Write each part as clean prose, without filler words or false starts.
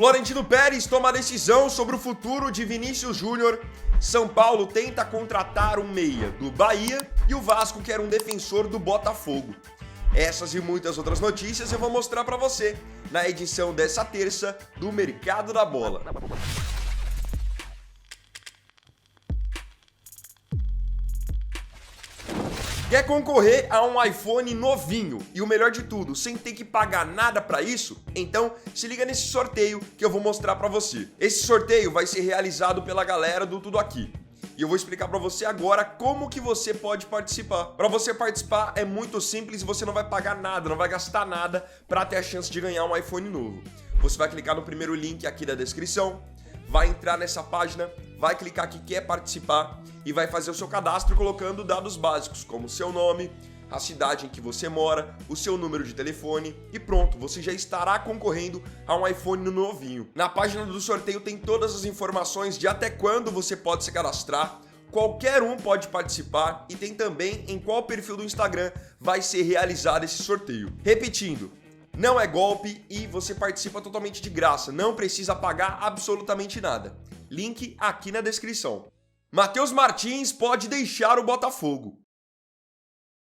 Florentino Pérez toma decisão sobre o futuro de Vinícius Júnior. São Paulo tenta contratar um meia do Bahia e o Vasco quer um defensor do Botafogo. Essas e muitas outras notícias eu vou mostrar para você na edição dessa terça do Mercado da Bola. Quer concorrer a um iPhone novinho e o melhor de tudo, sem ter que pagar nada para isso? Então se liga nesse sorteio que eu vou mostrar para você. Esse sorteio vai ser realizado pela galera do Tudo Aqui. E eu vou explicar para você agora como que você pode participar. Para você participar é muito simples, você não vai pagar nada, não vai gastar nada para ter a chance de ganhar um iPhone novo. Você vai clicar no primeiro link aqui da descrição, vai entrar nessa página, vai clicar aqui quer participar e vai fazer o seu cadastro colocando dados básicos, como seu nome, a cidade em que você mora, o seu número de telefone e pronto, você já estará concorrendo a um iPhone novinho. Na página do sorteio tem todas as informações de até quando você pode se cadastrar, qualquer um pode participar e tem também em qual perfil do Instagram vai ser realizado esse sorteio. Repetindo, não é golpe e você participa totalmente de graça, não precisa pagar absolutamente nada. Link aqui na descrição. Matheus Martins pode deixar o Botafogo.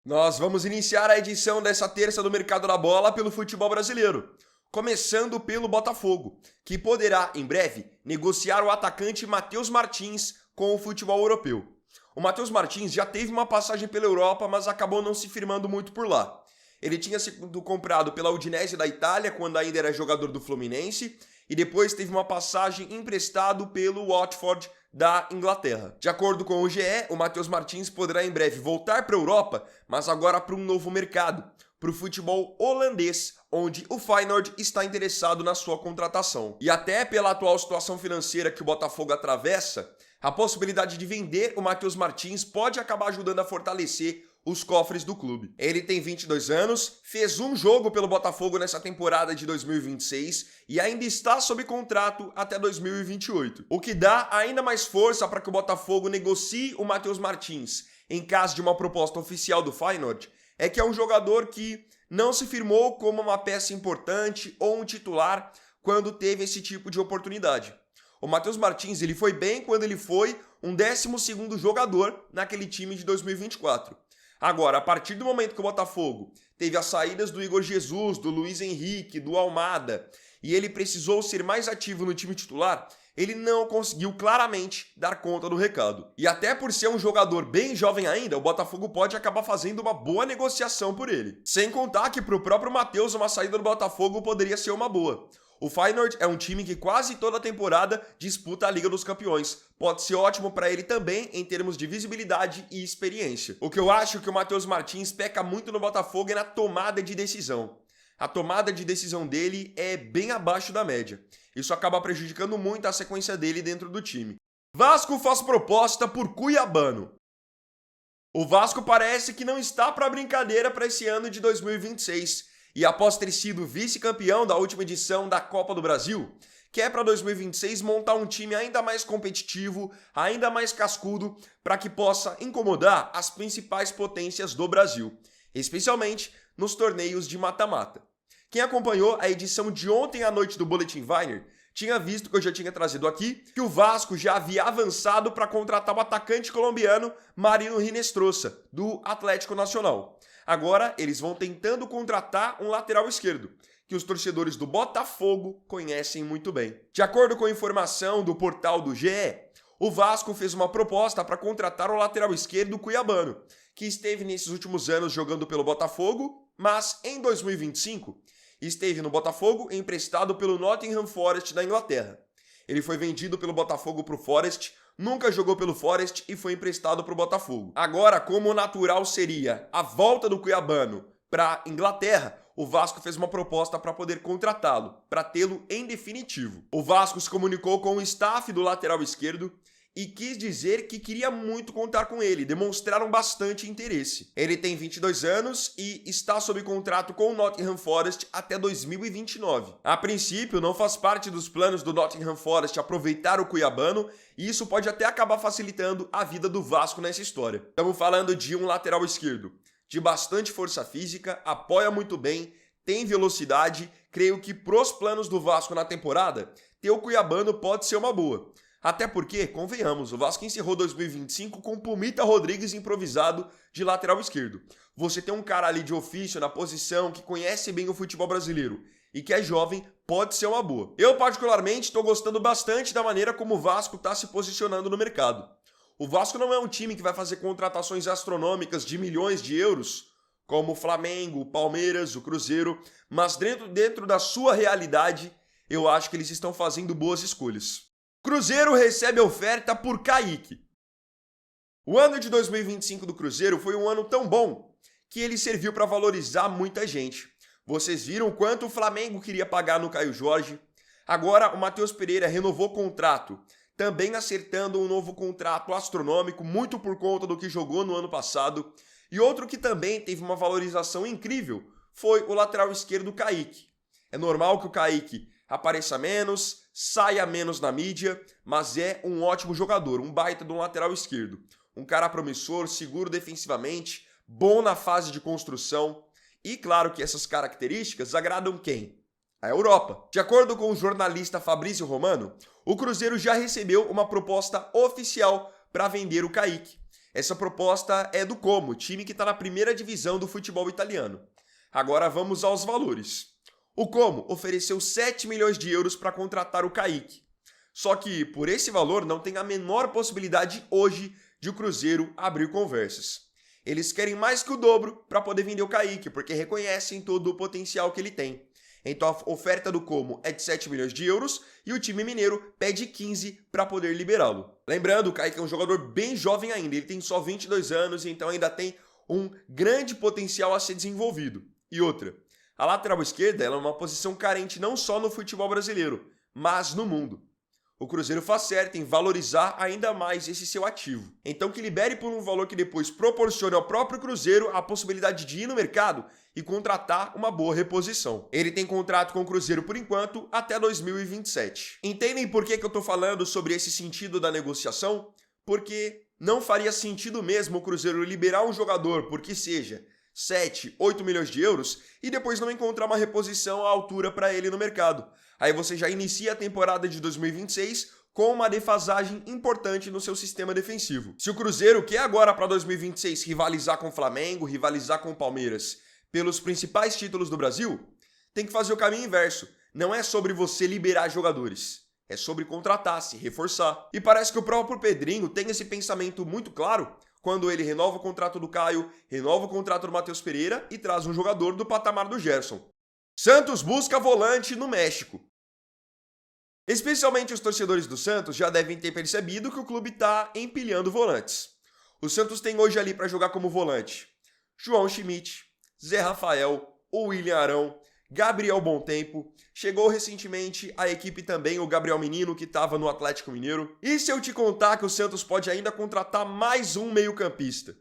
Nós vamos iniciar a edição dessa terça do Mercado da Bola pelo futebol brasileiro, começando pelo Botafogo, que poderá, em breve, negociar o atacante Matheus Martins com o futebol europeu. O Matheus Martins já teve uma passagem pela Europa, mas acabou não se firmando muito por lá. Ele tinha sido comprado pela Udinese da Itália, quando ainda era jogador do Fluminense, e depois teve uma passagem emprestado pelo Watford da Inglaterra. De acordo com o GE, o Matheus Martins poderá em breve voltar para a Europa, mas agora para um novo mercado, para o futebol holandês, onde o Feyenoord está interessado na sua contratação. E até pela atual situação financeira que o Botafogo atravessa, a possibilidade de vender o Matheus Martins pode acabar ajudando a fortalecer os cofres do clube. Ele tem 22 anos, fez um jogo pelo Botafogo nessa temporada de 2026 e ainda está sob contrato até 2028. O que dá ainda mais força para que o Botafogo negocie o Matheus Martins em caso de uma proposta oficial do Feyenoord é que é um jogador que não se firmou como uma peça importante ou um titular quando teve esse tipo de oportunidade. O Matheus Martins ele foi bem quando ele foi um 12º jogador naquele time de 2024. Agora, a partir do momento que o Botafogo teve as saídas do Igor Jesus, do Luiz Henrique, do Almada, e ele precisou ser mais ativo no time titular, ele não conseguiu claramente dar conta do recado. E até por ser um jogador bem jovem ainda, o Botafogo pode acabar fazendo uma boa negociação por ele. Sem contar que para o próprio Matheus uma saída do Botafogo poderia ser uma boa. O Feyenoord é um time que quase toda a temporada disputa a Liga dos Campeões. Pode ser ótimo para ele também em termos de visibilidade e experiência. O que eu acho que o Matheus Martins peca muito no Botafogo é na tomada de decisão. A tomada de decisão dele é bem abaixo da média. Isso acaba prejudicando muito a sequência dele dentro do time. Vasco faz proposta por Cuiabano. O Vasco parece que não está para brincadeira para esse ano de 2026. E após ter sido vice-campeão da última edição da Copa do Brasil, quer para 2026 montar um time ainda mais competitivo, ainda mais cascudo, para que possa incomodar as principais potências do Brasil, especialmente nos torneios de mata-mata. Quem acompanhou a edição de ontem à noite do Boletim Weiner tinha visto que eu já tinha trazido aqui que o Vasco já havia avançado para contratar o atacante colombiano Marino Hinestrosa, do Atlético Nacional. Agora, eles vão tentando contratar um lateral esquerdo, que os torcedores do Botafogo conhecem muito bem. De acordo com a informação do portal do GE, o Vasco fez uma proposta para contratar o lateral esquerdo cuiabano, que esteve nesses últimos anos jogando pelo Botafogo, mas em 2025 esteve no Botafogo emprestado pelo Nottingham Forest da Inglaterra. Ele foi vendido pelo Botafogo para o Forest, nunca jogou pelo Forest e foi emprestado para o Botafogo. Agora, como natural seria a volta do cuiabano para a Inglaterra, o Vasco fez uma proposta para poder contratá-lo, para tê-lo em definitivo. O Vasco se comunicou com o staff do lateral esquerdo e quis dizer que queria muito contar com ele, demonstraram bastante interesse. Ele tem 22 anos e está sob contrato com o Nottingham Forest até 2029. A princípio, não faz parte dos planos do Nottingham Forest aproveitar o cuiabano e isso pode até acabar facilitando a vida do Vasco nessa história. Estamos falando de um lateral esquerdo de bastante força física, apoia muito bem, tem velocidade, creio que pros planos do Vasco na temporada, ter o Cuiabano pode ser uma boa. Até porque, convenhamos, o Vasco encerrou 2025 com Pumita Rodrigues improvisado de lateral esquerdo. Você tem um cara ali de ofício na posição que conhece bem o futebol brasileiro e que é jovem, pode ser uma boa. Eu particularmente estou gostando bastante da maneira como o Vasco está se posicionando no mercado. O Vasco não é um time que vai fazer contratações astronômicas de milhões de euros, como o Flamengo, o Palmeiras, o Cruzeiro, mas dentro da sua realidade, eu acho que eles estão fazendo boas escolhas. Cruzeiro recebe oferta por Kaique. O ano de 2025 do Cruzeiro foi um ano tão bom que ele serviu para valorizar muita gente. Vocês viram o quanto o Flamengo queria pagar no Caio Jorge. Agora o Matheus Pereira renovou o contrato, também acertando um novo contrato astronômico, muito por conta do que jogou no ano passado. E outro que também teve uma valorização incrível foi o lateral esquerdo Kaique. É normal que o Kaique apareça menos, saia menos na mídia, mas é um ótimo jogador, um baita de um lateral esquerdo. Um cara promissor, seguro defensivamente, bom na fase de construção. E claro que essas características agradam quem? A Europa. De acordo com o jornalista Fabrício Romano, o Cruzeiro já recebeu uma proposta oficial para vender o Kaique. Essa proposta é do Como, time que está na primeira divisão do futebol italiano. Agora vamos aos valores. O Como ofereceu 7 milhões de euros para contratar o Kaique. Só que por esse valor não tem a menor possibilidade hoje de o Cruzeiro abrir conversas. Eles querem mais que o dobro para poder vender o Kaique, porque reconhecem todo o potencial que ele tem. Então a oferta do Como é de 7 milhões de euros e o time mineiro pede 15 para poder liberá-lo. Lembrando, o Kaique é um jogador bem jovem ainda, ele tem só 22 anos, então ainda tem um grande potencial a ser desenvolvido. E outra, a lateral esquerda ela é uma posição carente não só no futebol brasileiro, mas no mundo. O Cruzeiro faz certo em valorizar ainda mais esse seu ativo. Então que libere por um valor que depois proporcione ao próprio Cruzeiro a possibilidade de ir no mercado e contratar uma boa reposição. Ele tem contrato com o Cruzeiro por enquanto até 2027. Entendem por que eu estou falando sobre esse sentido da negociação? Porque não faria sentido mesmo o Cruzeiro liberar um jogador por que seja 7, 8 milhões de euros e depois não encontrar uma reposição à altura para ele no mercado. Aí você já inicia a temporada de 2026 com uma defasagem importante no seu sistema defensivo. Se o Cruzeiro quer agora para 2026 rivalizar com o Flamengo, rivalizar com o Palmeiras pelos principais títulos do Brasil, tem que fazer o caminho inverso. Não é sobre você liberar jogadores, é sobre contratar, se reforçar. E parece que o próprio Pedrinho tem esse pensamento muito claro quando ele renova o contrato do Caio, renova o contrato do Matheus Pereira e traz um jogador do patamar do Gerson. Santos busca volante no México. Especialmente os torcedores do Santos já devem ter percebido que o clube está empilhando volantes. O Santos tem hoje ali para jogar como volante João Schmidt, Zé Rafael, o William Arão, Gabriel Bontempo. Chegou recentemente a equipe também o Gabriel Menino, que estava no Atlético Mineiro. E se eu te contar que o Santos pode ainda contratar mais um meio-campista?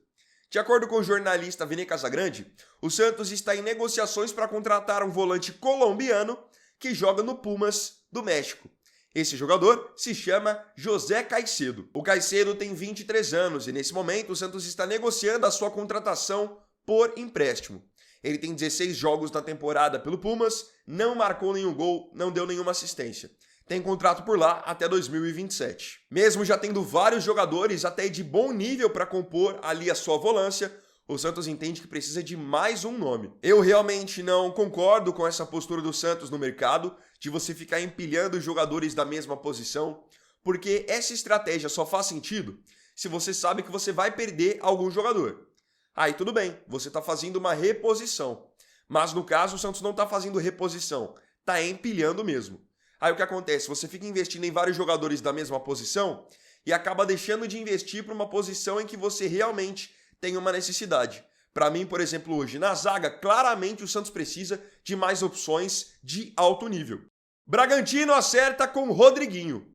De acordo com o jornalista Vini Casagrande, o Santos está em negociações para contratar um volante colombiano que joga no Pumas do México. Esse jogador se chama José Caicedo. O Caicedo tem 23 anos e nesse momento o Santos está negociando a sua contratação por empréstimo. Ele tem 16 jogos na temporada pelo Pumas, não marcou nenhum gol, não deu nenhuma assistência. Tem contrato por lá até 2027. Mesmo já tendo vários jogadores até de bom nível para compor ali a sua volância, o Santos entende que precisa de mais um nome. Eu realmente não concordo com essa postura do Santos no mercado, de você ficar empilhando jogadores da mesma posição, porque essa estratégia só faz sentido se você sabe que você vai perder algum jogador. Aí tudo bem, você está fazendo uma reposição. Mas no caso o Santos não está fazendo reposição, está empilhando mesmo. Aí o que acontece? Você fica investindo em vários jogadores da mesma posição e acaba deixando de investir para uma posição em que você realmente tem uma necessidade. Para mim, por exemplo, hoje, na zaga, claramente o Santos precisa de mais opções de alto nível. Bragantino acerta com Rodriguinho.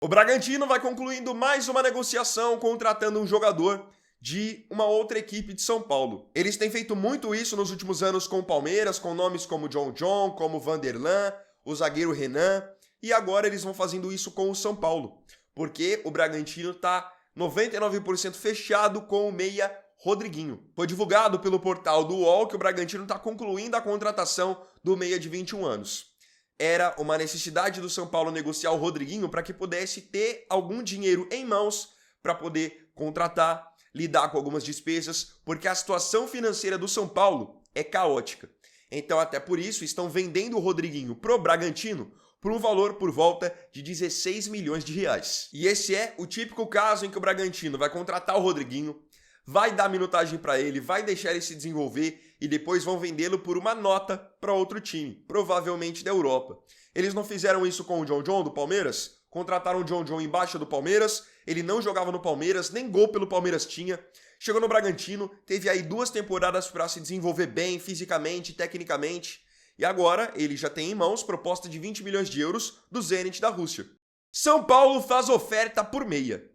O Bragantino vai concluindo mais uma negociação contratando um jogador de uma outra equipe de São Paulo. Eles têm feito muito isso nos últimos anos com o Palmeiras, com nomes como John, como Vanderlan, o zagueiro Renan, e agora eles vão fazendo isso com o São Paulo, porque o Bragantino está 99% fechado com o meia Rodriguinho. Foi divulgado pelo portal do UOL que o Bragantino está concluindo a contratação do meia de 21 anos. Era uma necessidade do São Paulo negociar o Rodriguinho para que pudesse ter algum dinheiro em mãos para poder contratar, lidar com algumas despesas, porque a situação financeira do São Paulo é caótica. Então, até por isso, estão vendendo o Rodriguinho pro Bragantino por um valor por volta de 16 milhões de reais. E esse é o típico caso em que o Bragantino vai contratar o Rodriguinho, vai dar minutagem para ele, vai deixar ele se desenvolver e depois vão vendê-lo por uma nota para outro time, provavelmente da Europa. Eles não fizeram isso com o John do Palmeiras? Contrataram o John embaixo do Palmeiras, ele não jogava no Palmeiras, nem gol pelo Palmeiras tinha. Chegou no Bragantino, teve aí 2 temporadas para se desenvolver bem, fisicamente, tecnicamente. E agora ele já tem em mãos proposta de 20 milhões de euros do Zenit da Rússia. São Paulo faz oferta por meia.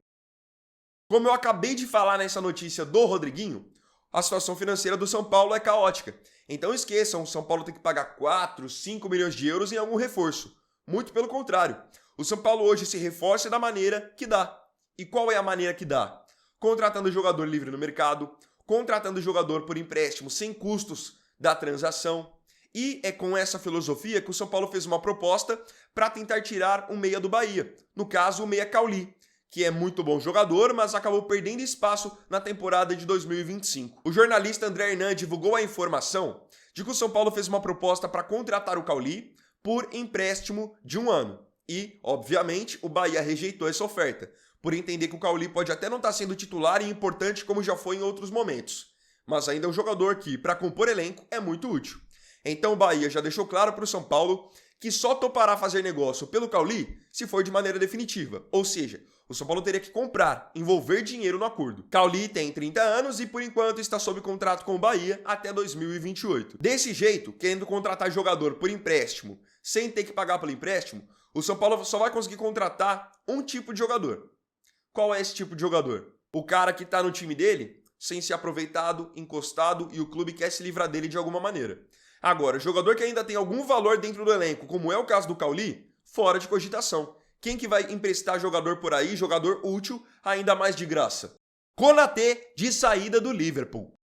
Como eu acabei de falar nessa notícia do Rodriguinho, a situação financeira do São Paulo é caótica. Então esqueçam, o São Paulo tem que pagar 4, 5 milhões de euros em algum reforço. Muito pelo contrário. O São Paulo hoje se reforça da maneira que dá. E qual é a maneira que dá? Contratando jogador livre no mercado, contratando jogador por empréstimo sem custos da transação. E é com essa filosofia que o São Paulo fez uma proposta para tentar tirar um meia do Bahia. No caso, o meia Cauli, que é muito bom jogador, mas acabou perdendo espaço na temporada de 2025. O jornalista André Hernan divulgou a informação de que o São Paulo fez uma proposta para contratar o Cauli por empréstimo de 1 ano. E, obviamente, o Bahia rejeitou essa oferta, por entender que o Cauli pode até não estar sendo titular e importante como já foi em outros momentos, mas ainda é um jogador que, para compor elenco, é muito útil. Então o Bahia já deixou claro para o São Paulo que só topará fazer negócio pelo Cauli se for de maneira definitiva, ou seja, o São Paulo teria que comprar, envolver dinheiro no acordo. Cauli tem 30 anos e por enquanto está sob contrato com o Bahia até 2028. Desse jeito, querendo contratar jogador por empréstimo, sem ter que pagar pelo empréstimo, o São Paulo só vai conseguir contratar um tipo de jogador. Qual é esse tipo de jogador? O cara que está no time dele, sem ser aproveitado, encostado e o clube quer se livrar dele de alguma maneira. Agora, jogador que ainda tem algum valor dentro do elenco, como é o caso do Cauli, fora de cogitação. Quem que vai emprestar jogador por aí, jogador útil, ainda mais de graça? Konaté de saída do Liverpool.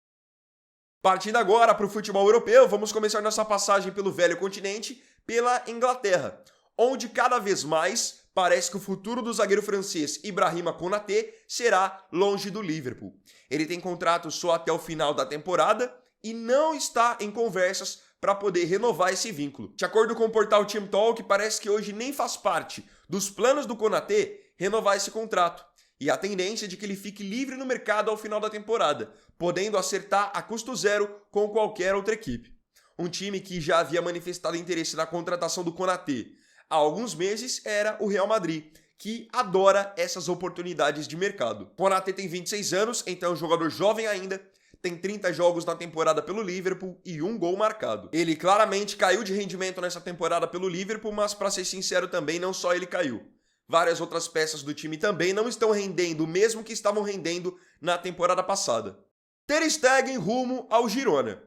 Partindo agora para o futebol europeu, vamos começar nossa passagem pelo velho continente, pela Inglaterra, onde cada vez mais parece que o futuro do zagueiro francês Ibrahima Konaté será longe do Liverpool. Ele tem contrato só até o final da temporada e não está em conversas para poder renovar esse vínculo. De acordo com o portal Team Talk, parece que hoje nem faz parte dos planos do Konaté renovar esse contrato. E a tendência é de que ele fique livre no mercado ao final da temporada, podendo acertar a custo zero com qualquer outra equipe. Um time que já havia manifestado interesse na contratação do Konaté há alguns meses era o Real Madrid, que adora essas oportunidades de mercado. Konaté tem 26 anos, então é um jogador jovem ainda, tem 30 jogos na temporada pelo Liverpool e 1 gol marcado. Ele claramente caiu de rendimento nessa temporada pelo Liverpool, mas para ser sincero também, não só ele caiu. Várias outras peças do time também não estão rendendo o mesmo que estavam rendendo na temporada passada. Ter Stegen rumo ao Girona.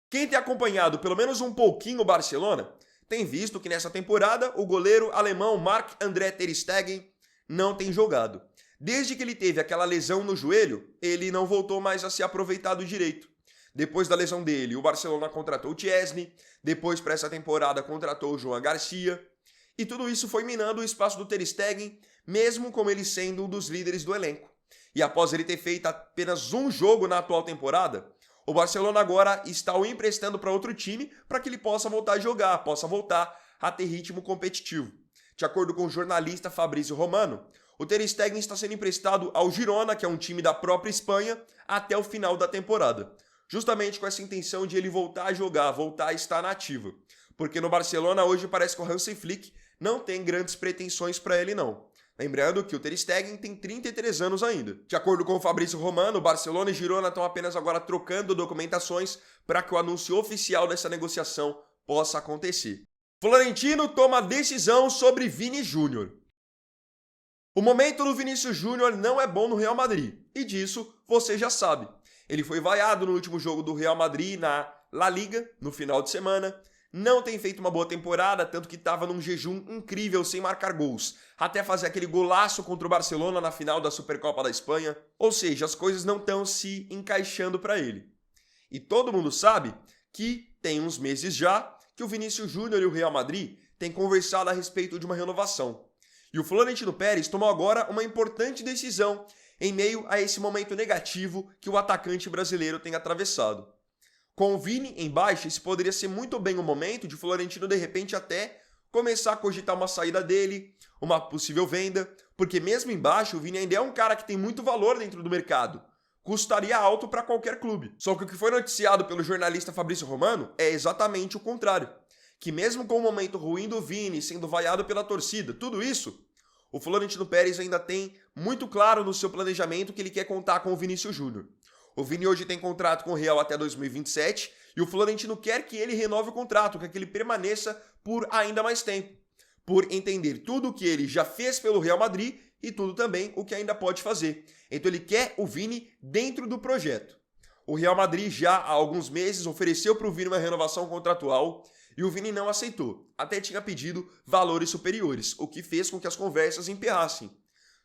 Quem tem acompanhado pelo menos um pouquinho o Barcelona, tem visto que nessa temporada o goleiro alemão Marc-André ter Stegen não tem jogado. Desde que ele teve aquela lesão no joelho, ele não voltou mais a ser aproveitado direito. Depois da lesão dele, o Barcelona contratou o Chesney, depois para essa temporada contratou o João Garcia, e tudo isso foi minando o espaço do ter Stegen, mesmo com ele sendo um dos líderes do elenco. E após ele ter feito apenas um jogo na atual temporada, o Barcelona agora está o emprestando para outro time para que ele possa voltar a jogar, possa voltar a ter ritmo competitivo. De acordo com o jornalista Fabrício Romano, o ter Stegen está sendo emprestado ao Girona, que é um time da própria Espanha, até o final da temporada. Justamente com essa intenção de ele voltar a jogar, voltar a estar na ativa. Porque no Barcelona hoje parece que o Hansi Flick não tem grandes pretensões para ele não. Lembrando que o ter Stegen tem 33 anos ainda. De acordo com o Fabrício Romano, Barcelona e Girona estão apenas agora trocando documentações para que o anúncio oficial dessa negociação possa acontecer. Florentino toma decisão sobre Vini Júnior. O momento do Vinícius Júnior não é bom no Real Madrid, e disso você já sabe. Ele foi vaiado no último jogo do Real Madrid na La Liga, no final de semana, não tem feito uma boa temporada, tanto que estava num jejum incrível sem marcar gols, até fazer aquele golaço contra o Barcelona na final da Supercopa da Espanha. Ou seja, as coisas não estão se encaixando para ele. E todo mundo sabe que tem uns meses já que o Vinícius Júnior e o Real Madrid têm conversado a respeito de uma renovação. E o Florentino Pérez tomou agora uma importante decisão em meio a esse momento negativo que o atacante brasileiro tem atravessado. Com o Vini em baixa, esse poderia ser muito bem o momento de Florentino de repente até começar a cogitar uma saída dele, uma possível venda, porque mesmo em baixa o Vini ainda é um cara que tem muito valor dentro do mercado. Custaria alto para qualquer clube. Só que o que foi noticiado pelo jornalista Fabrício Romano é exatamente o contrário. Que mesmo com o momento ruim do Vini, sendo vaiado pela torcida, tudo isso, o Florentino Pérez ainda tem muito claro no seu planejamento que ele quer contar com o Vinícius Júnior. O Vini hoje tem contrato com o Real até 2027 e o Florentino quer que ele renove o contrato, quer que ele permaneça por ainda mais tempo, por entender tudo o que ele já fez pelo Real Madrid e tudo também o que ainda pode fazer. Então ele quer o Vini dentro do projeto. O Real Madrid já há alguns meses ofereceu para o Vini uma renovação contratual e o Vini não aceitou, até tinha pedido valores superiores, o que fez com que as conversas emperrassem.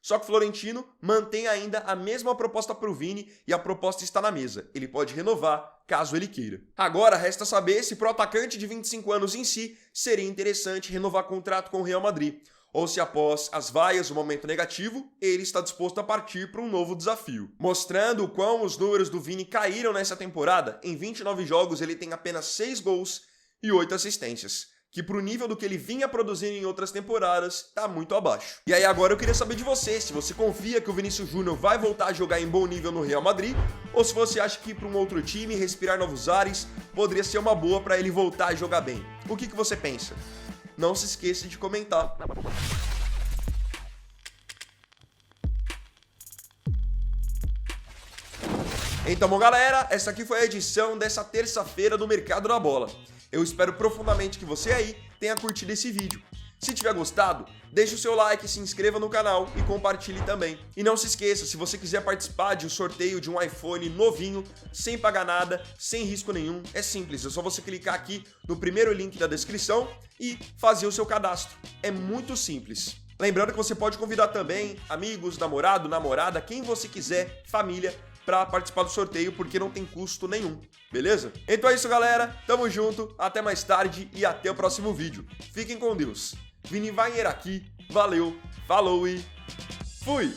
Só que o Florentino mantém ainda a mesma proposta para o Vini e a proposta está na mesa. Ele pode renovar caso ele queira. Agora resta saber se para o atacante de 25 anos em si seria interessante renovar contrato com o Real Madrid, ou se após as vaias, o momento negativo, ele está disposto a partir para um novo desafio. Mostrando o quão os números do Vini caíram nessa temporada, em 29 jogos ele tem apenas 6 gols e 8 assistências. Que pro nível do que ele vinha produzindo em outras temporadas, tá muito abaixo. E aí agora eu queria saber de você, se você confia que o Vinícius Júnior vai voltar a jogar em bom nível no Real Madrid, ou se você acha que ir para um outro time, respirar novos ares, poderia ser uma boa para ele voltar a jogar bem. O que você pensa? Não se esqueça de comentar. Então, bom galera, essa aqui foi a edição dessa terça-feira do Mercado da Bola. Eu espero profundamente que você aí tenha curtido esse vídeo. Se tiver gostado, deixe o seu like, se inscreva no canal e compartilhe também. E não se esqueça, se você quiser participar de um sorteio de um iPhone novinho, sem pagar nada, sem risco nenhum, é simples, é só você clicar aqui no primeiro link da descrição e fazer o seu cadastro. É muito simples. Lembrando que você pode convidar também amigos, namorado, namorada, quem você quiser, família, para participar do sorteio, porque não tem custo nenhum, beleza? Então é isso, galera, tamo junto, até mais tarde e até o próximo vídeo. Fiquem com Deus. Vini Wagner aqui, valeu, falou e fui!